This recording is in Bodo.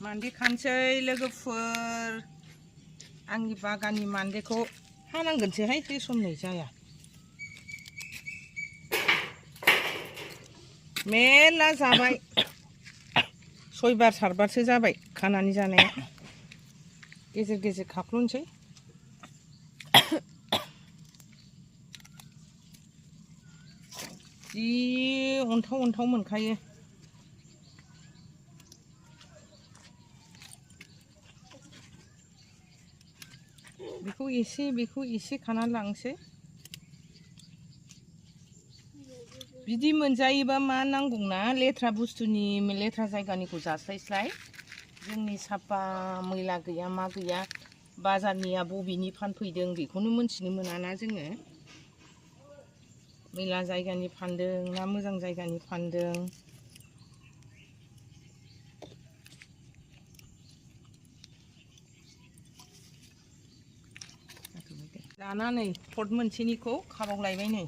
मान्दे खानसै लोगोफोर आंनि बागाननि मान्देखौ हानांगोनसोहाय होसननाय जाया मेरला जाबाय 6 बार 7 बारसो जाबाय खानानै जानाया गेजेर गेजेर खाख्लुनसै जि अन्थाव अन्थाव मोनखायो बेखौ एसे खानानै लांसै बिदि मोनजायोबा मा नांगौना लेथ्रा बुस्थुनि लेथ्रा जायगानिखौ जास्लायस्लाय जोंनि साफा मैला गैया मा गैया बाजारनिया बबेनि फानफैदों बेखौनो मोनथिनो मोनाना जोङो मैला जायगानि फानदों ना मोजां जायगानि फानदों दाना नै फट मोनसेनिखौ खाबावलायबाय नै